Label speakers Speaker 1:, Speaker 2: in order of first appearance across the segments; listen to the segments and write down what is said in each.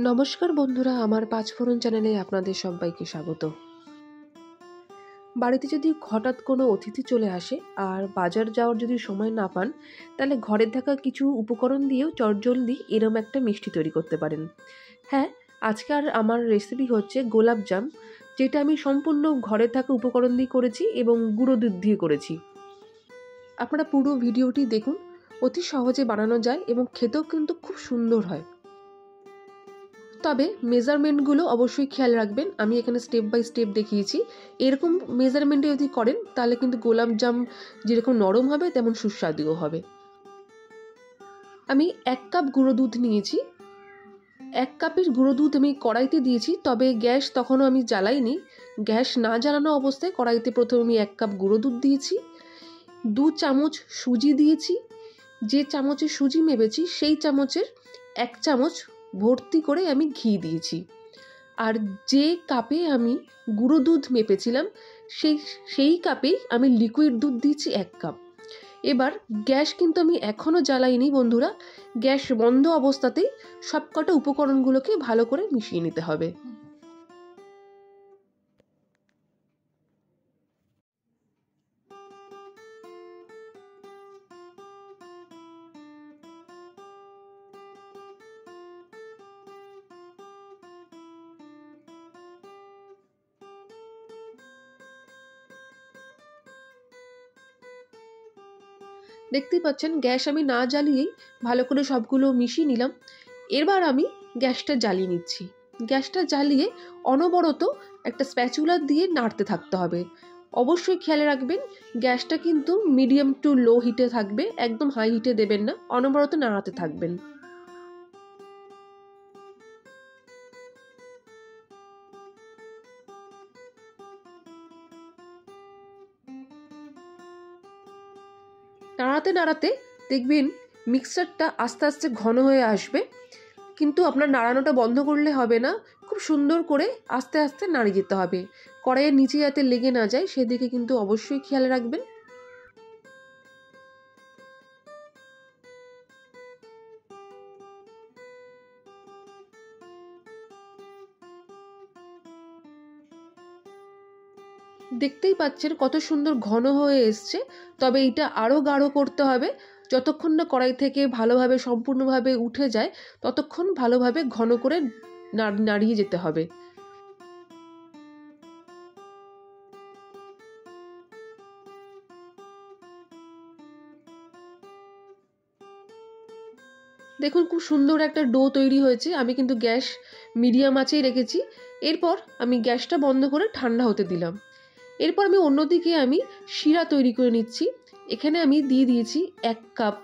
Speaker 1: নমস্কার বন্ধুরা, আমার পাঁচফোড়ন চ্যানেলে আপনাদের সবাইকে স্বাগত। বাড়িতে যদি হঠাৎ কোনো অতিথি চলে আসে আর বাজার যাওয়ার যদি সময় না পান, তাহলে ঘরে থাকা কিছু উপকরণ দিয়েও চটজলদি এরম একটা মিষ্টি তৈরি করতে পারেন। হ্যাঁ, আজকের আমার রেসিপি হচ্ছে গোলাপ জাম, যেটা আমি সম্পূর্ণ ঘরে থাকা উপকরণ দিয়ে করেছি এবং গুঁড়ো দুধ দিয়ে করেছি। আপনারা পুরো ভিডিওটি দেখুন, অতি সহজে বানানো যায় এবং খেতেও কিন্তু খুব সুন্দর হয়। তবে মেজারমেন্টগুলো অবশ্যই খেয়াল রাখবেন, আমি এখানে স্টেপ বাই স্টেপ দেখিয়েছি। এরকম মেজারমেন্টে যদি করেন তাহলে কিন্তু গোলাপ জাম যেরকম নরম হবে তেমন সুস্বাদুও হবে। আমি 1 কাপ গুঁড়ো দুধ নিয়েছি। 1 কাপের গুঁড়ো দুধ আমি কড়াইতে দিয়েছি, তবে গ্যাস তখনও আমি জ্বালাইনি। গ্যাস না জ্বালানো অবস্থায় কড়াইতে প্রথমে আমি 1 কাপ গুঁড়ো দুধ দিয়েছি, 2 চামচ সুজি দিয়েছি। যে চামচে সুজি মেপেছি সেই চামচের 1 চামচ ভর্তি করে আমি ঘি দিয়েছি। আর যে কাপে আমি গুঁড়ো দুধ মেপেছিলাম সেই কাপেই আমি লিকুইড দুধ দিয়েছি 1 কাপ। এবার গ্যাস কিন্তু আমি এখনও জ্বালাইনি বন্ধুরা। গ্যাস বন্ধ অবস্থাতেই সবকটা উপকরণগুলোকে ভালো করে মিশিয়ে নিতে হবে। দেখতেই পাচ্ছেন গ্যাস আমি না জ্বালিয়েই ভালো করে সবগুলো মিশিয়ে নিলাম। এবার আমি গ্যাসটা জ্বালিয়ে নিচ্ছি। গ্যাসটা জ্বালিয়ে অনবরত একটা স্প্যাচুলা দিয়ে নাড়তে থাকতে হবে। অবশ্যই খেয়াল রাখবেন গ্যাসটা কিন্তু মিডিয়াম টু লো হিটে থাকবে, একদম হাই হিটে দেবেন না, অনবরত নাড়াতে থাকবেন। নাড়াতে নাড়াতে দেখবেন মিক্সচারটা আস্তে আস্তে ঘন হয়ে আসবে, কিন্তু আপনার নাড়ানোটা বন্ধ করলে হবে না, খুব সুন্দর করে আস্তে আস্তে নাড়িয়ে যেতে হবে। কড়াইয়ের নিচে যাতে লেগে না যায় সেদিকে কিন্তু অবশ্যই খেয়াল রাখবেন। দেখতেই পাচ্ছেন কত সুন্দর ঘন হয়ে এসছে, তবে এটা আরও গাঢ় করতে হবে। যতক্ষণ না কড়াই থেকে ভালোভাবে সম্পূর্ণভাবে উঠে যায় ততক্ষণ ভালোভাবে ঘন করে নাড়িয়ে যেতে হবে। দেখুন খুব সুন্দর একটা ডো তৈরি হয়েছে। আমি কিন্তু গ্যাস মিডিয়াম আঁচেই রেখেছি। এরপর আমি গ্যাসটা বন্ধ করে ঠান্ডা হতে দিলাম। এরপর আমি অন্যদিকে আমি শিরা তৈরি করে নিচ্ছি। এখানে আমি দিয়ে দিয়েছি 1 কাপ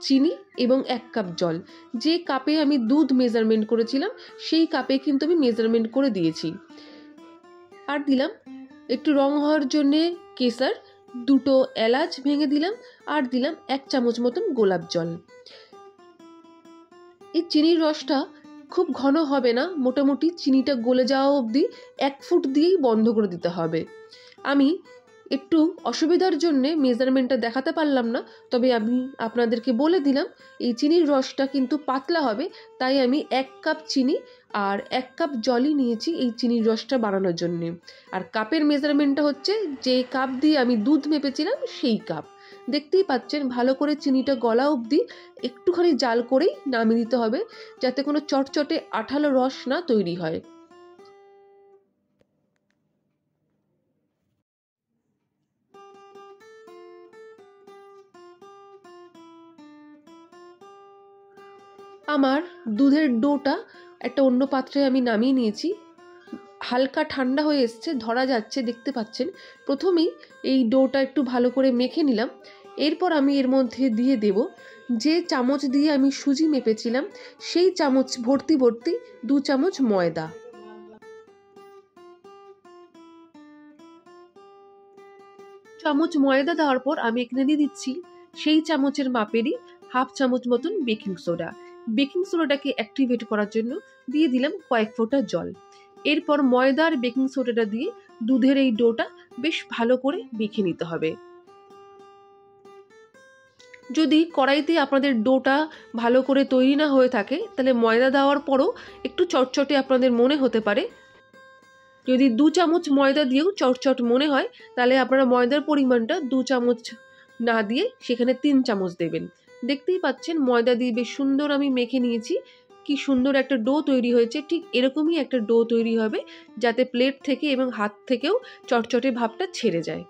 Speaker 1: চিনি এবং 1 কাপ জল। যে কাপে আমি দুধ মেজারমেন্ট করেছিলাম সেই কাপে কিন্তু আমি মেজারমেন্ট করে দিয়েছি। আর দিলাম একটু রং হওয়ার জন্যে কেসার, 2টো এলাচ ভেঙে দিলাম, আর দিলাম 1 চামচ মতন গোলাপ জল। এই চিনির রসটা খুব ঘন হবে না, মোটামুটি চিনিটা গলে যাওয়া অবধি 1 ফুট দিয়েই বন্ধ করে দিতে হবে। আমি একটু অসুবিধার জন্যে মেজারমেন্টটা দেখাতে পারলাম না, তবে আমি আপনাদেরকে বলে দিলাম এই চিনির রসটা কিন্তু পাতলা হবে, তাই আমি 1 কাপ চিনি আর 1 কাপ জলই নিয়েছি এই চিনির রসটা বানানোর জন্যে। আর কাপের মেজারমেন্টটা হচ্ছে যে কাপ দিয়ে আমি দুধ মেপেছিলাম সেই কাপ। দেখতেই পাচ্ছেন ভালো করে চিনিটা গলা অবধি একটুখানি জাল করেই নামিয়ে দিতে হবে, যাতে কোনো চটচটে আঠালো রস না তৈরি হয়। আমার দুধের ডোটা একটা অন্য পাত্রে আমি নামিয়ে নিয়েছি। হালকা ঠান্ডা হয়ে এসছে, ধরা যাচ্ছে, দেখতে পাচ্ছেন। প্রথমেই এই ডোটা একটু ভালো করে মেখে নিলাম। এরপর আমি এর মধ্যে দিয়ে দেব যে চামচ দিয়ে আমি সুজি মেপেছিলাম সেই চামচ ভর্তি ভর্তি 2 চামচ ময়দা। চামচ ময়দা দেওয়ার পর আমি এখানে দিয়ে দিচ্ছি সেই চামচের মাপেরই হাফ চামচ মতন বেকিং সোডা। বেকিং সোডাটাকে অ্যাক্টিভেট করার জন্য দিয়ে দিলাম কয়েক ফোঁটা জল। এরপর ময়দা আর বেকিং সোডাটা দিয়ে দুধের এই ডোটা বেশ ভালো করে মেখে নিতে হবে। যদি কড়াইতে আপনাদের ডোটা ভালো করে তৈরি না হয়ে থাকে তাহলে ময়দা দেওয়ার পরও একটু চটচটে আপনাদের মনে হতে পারে। যদি 2 চামচ ময়দা দিয়েও চটচট মনে হয় তাহলে আপনারা ময়দার পরিমাণটা 2 চামচ না দিয়ে সেখানে 3 চামচ দেবেন। দেখতেই পাচ্ছেন ময়দা দিয়ে বেশ সুন্দর আমি মেখে নিয়েছি। কি সুন্দর একটা ডো তৈরি হয়েছে। ঠিক এরকমই একটা ডো তৈরি হবে যাতে প্লেট থেকে এবং হাত থেকেও চটচটে ভাবটা ছেড়ে যায়।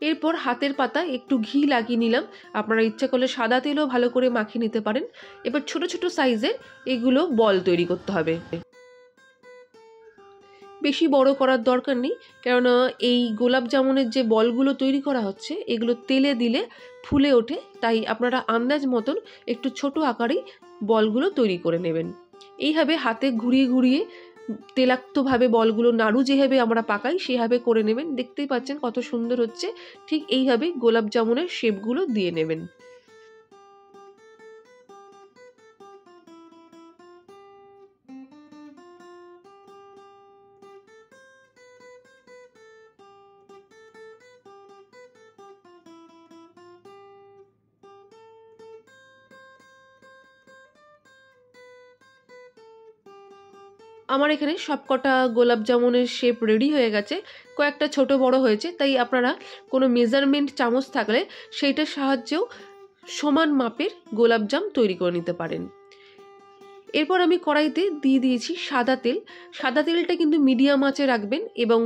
Speaker 1: এরপর হাতের পাতায় একটু ঘি লাগিয়ে নিলাম। আপনারা ইচ্ছা করলে সাদা তেলও ভালো করে মাখিয়ে নিতে পারেন। এবার ছোট ছোট সাইজের এগুলো বল তৈরি করতে হবে। বেশি বড় করার দরকার নেই, কেননা এই গোলাপ জামুনের যে বলগুলো তৈরি করা হচ্ছে এগুলো তেলে দিলে ফুলে ওঠে, তাই আপনারা আন্দাজ মতন একটু ছোট আকারেই বলগুলো তৈরি করে নেবেন। এইভাবে হাতে ঘুরিয়ে ঘুরিয়ে তেলাক্তভাবে বলগুলো নাড়ু যেভাবে আমরা পাকাই সেভাবে করে নেবেন। দেখতেই পাচ্ছেন কত সুন্দর হচ্ছে। ঠিক এইভাবে গোলাপ জামুনের শেপগুলো দিয়ে নেবেন। আমার এখানে সবকটা গোলাপ জামুনের শেপ রেডি হয়ে গেছে। কয়েকটা ছোট বড় হয়েছে, তাই আপনারা কোনো মেজারমেন্ট চামচ থাকলে সেইটার সাহায্যেও সমান মাপের গোলাপ জাম তৈরি করে নিতে পারেন। এরপর আমি কড়াইতে দিয়ে দিয়েছি সাদা তেল। সাদা তেলটা কিন্তু মিডিয়াম আঁচে রাখবেন এবং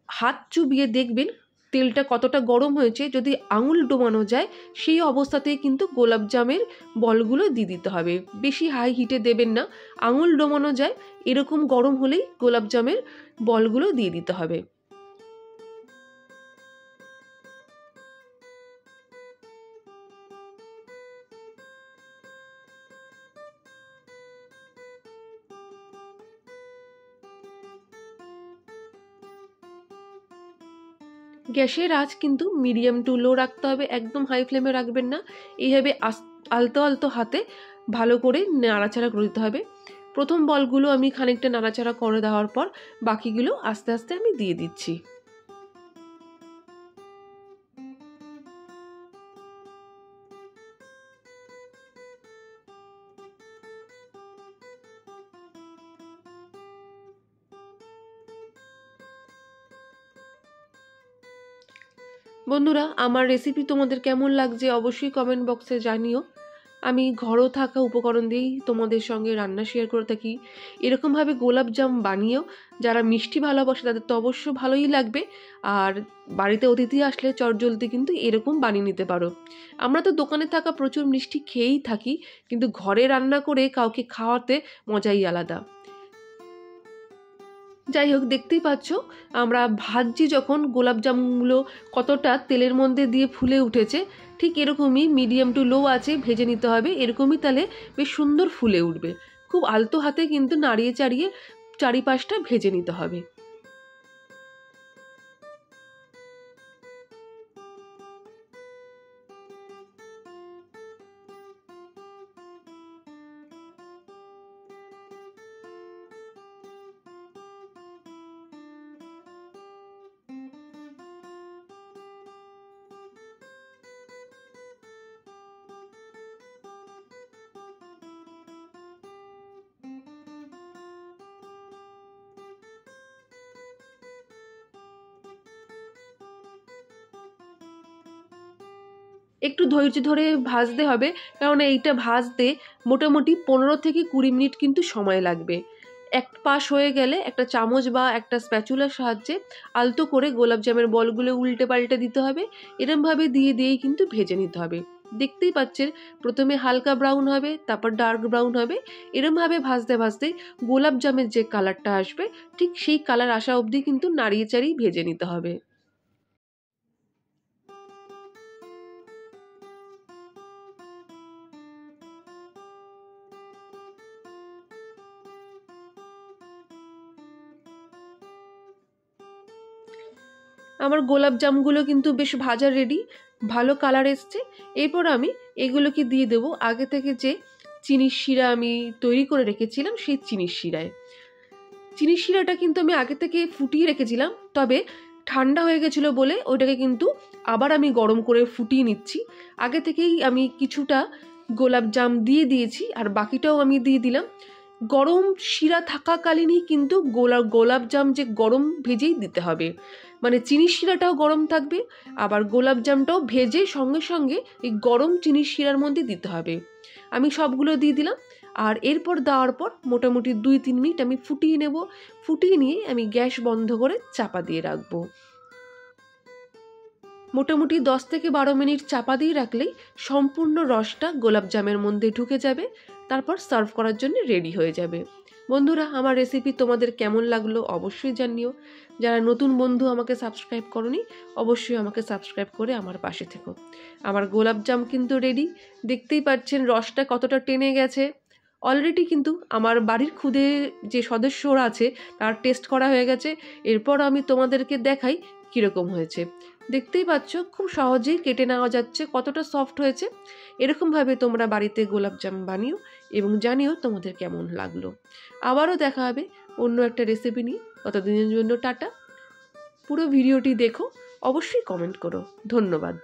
Speaker 1: হাত চুবিয়ে দেখবেন তেলটা কতটা গরম হয়েছে। যদি আঙুল ডোবানো যায় সেই অবস্থাতেই কিন্তু গোলাপ জামের বলগুলো দিয়ে দিতে হবে। বেশি হাই হিটে দেবেন না, আঙুল ডোবানো যায় এরকম গরম হলেই গোলাপ জামের বলগুলো দিয়ে দিতে হবে। গ্যাসের আঁচ কিন্তু মিডিয়াম টু লো রাখতে হবে, একদম হাই ফ্লেমে রাখবেন না। এইভাবে আলতো আলতো হাতে ভালো করে নাড়াচাড়া করে দিতে হবে। প্রথম বলগুলো আমি খানিকটা নাড়াচাড়া করে দেওয়ার পর বাকিগুলো আস্তে আস্তে আমি দিয়ে দিচ্ছি। বন্ধুরা, আমার রেসিপি তোমাদের কেমন লাগছে অবশ্যই কমেন্ট বক্সে জানিও। আমি ঘরও থাকা উপকরণ দিয়েই তোমাদের সঙ্গে রান্না শেয়ার করে থাকি। এরকমভাবে গোলাপ জাম বানিয়েও যারা মিষ্টি ভালোবাসে তাদের তো অবশ্য ভালোই লাগবে। আর বাড়িতে অতিথি আসলে চটজলদি কিন্তু এরকম বানিয়ে নিতে পারো। আমরা তো দোকানে থাকা প্রচুর মিষ্টি খেয়েই থাকি, কিন্তু ঘরে রান্না করে কাউকে খাওয়াতে মজাই আলাদা। যাই হোক, দেখতেই পাচ্ছ আমরা ভাজছি যখন গোলাপ জামুনগুলো কতটা তেলের মধ্যে দিয়ে ফুলে উঠেছে। ঠিক এরকমই মিডিয়াম টু লো আছে ভেজে নিতে হবে। এরকমই তাহলে বেশ সুন্দর ফুলে উঠবে। খুব আলতো হাতে কিন্তু নাড়িয়ে চাড়িয়ে চারিপাশটা ভেজে নিতে হবে। একটু ধৈর্য ধরে ভাজতে হবে, কারণ এইটা ভাজতে মোটামুটি 15 থেকে 20 মিনিট কিন্তু সময় লাগবে। এক পাশ হয়ে গেলে একটা চামচ বা একটা স্প্যাচুলার সাহায্যে আলতো করে গোলাপ জামের বলগুলো উল্টে পাল্টে দিতে হবে। এরমভাবে দিয়ে দিয়েই কিন্তু ভেজে নিতে হবে। দেখতেই পাচ্ছেন প্রথমে হালকা ব্রাউন হবে, তারপর ডার্ক ব্রাউন হবে। এরমভাবে ভাজতে ভাজতে গোলাপ জামের যে কালারটা আসবে ঠিক সেই কালার আসা অবধি কিন্তু নাড়িয়ে চাড়িয়ে ভেজে নিতে হবে। আমার গোলাপ জামগুলো কিন্তু বেশ ভাজা রেডি, ভালো কালার এসছে। এরপর আমি এগুলোকে দিয়ে দেবো আগে থেকে যে চিনির শিরা আমি তৈরি করে রেখেছিলাম সেই চিনির শিরায়। চিনির শিরাটা কিন্তু আমি আগে থেকে ফুটিয়ে রেখেছিলাম, তবে ঠান্ডা হয়ে গেছিলো বলে ওইটাকে কিন্তু আবার আমি গরম করে ফুটিয়ে নিচ্ছি। আগে থেকেই আমি কিছুটা গোলাপ জাম দিয়ে দিয়েছি আর বাকিটাও আমি দিয়ে দিলাম। গরম শিরা থাকাকালীনই কিন্তু গোলাপ জাম যে গরম ভেজেই দিতে হবে, মানে চিনির শিরাটাও গরম থাকবে, আবার গোলাপ জামটাও ভেজে সঙ্গে সঙ্গে এই গরম চিনির শিরার মধ্যে দিতে হবে। আমি সবগুলো দিয়ে দিলাম আর এরপর দেওয়ার পর মোটামুটি 2-3 মিনিট আমি ফুটিয়ে নেব। ফুটিয়ে নিয়ে আমি গ্যাস বন্ধ করে চাপা দিয়ে রাখবো। মোটামুটি 10 থেকে 12 মিনিট চাপা দিয়ে রাখলেই সম্পূর্ণ রসটা গোলাপ জামের মধ্যে ঢুকে যাবে, তারপর সার্ভ করার জন্য রেডি হয়ে যাবে। বন্ধুরা, আমার রেসিপি তোমাদের কেমন লাগলো অবশ্যই জানিও। যারা নতুন বন্ধু আমাকে সাবস্ক্রাইব করনি, অবশ্যই আমাকে সাবস্ক্রাইব করে আমার পাশে থেকো। আমার গোলাপ জাম কিন্তু রেডি, দেখতেই পাচ্ছেন রসটা কতটা টেনে গেছে। অলরেডি কিন্তু আমার বাড়ির খুদে যে সদস্যরা আছে তার টেস্ট করা হয়ে গেছে। এরপর আমি তোমাদেরকে দেখাই কীরকম হয়েছে। দেখতেই পাচ্ছ খুব সহজেই কেটে নেওয়া যাচ্ছে, কতটা সফট হয়েছে। এরকমভাবে তোমরা বাড়িতে গোলাপ জাম বানিও এবং জানিও তোমাদের কেমন লাগলো। আবারও দেখা হবে অন্য একটা রেসিপি নিয়ে। ততদিনের জন্য টাটা। পুরো ভিডিওটি দেখো, অবশ্যই কমেন্ট করো। ধন্যবাদ।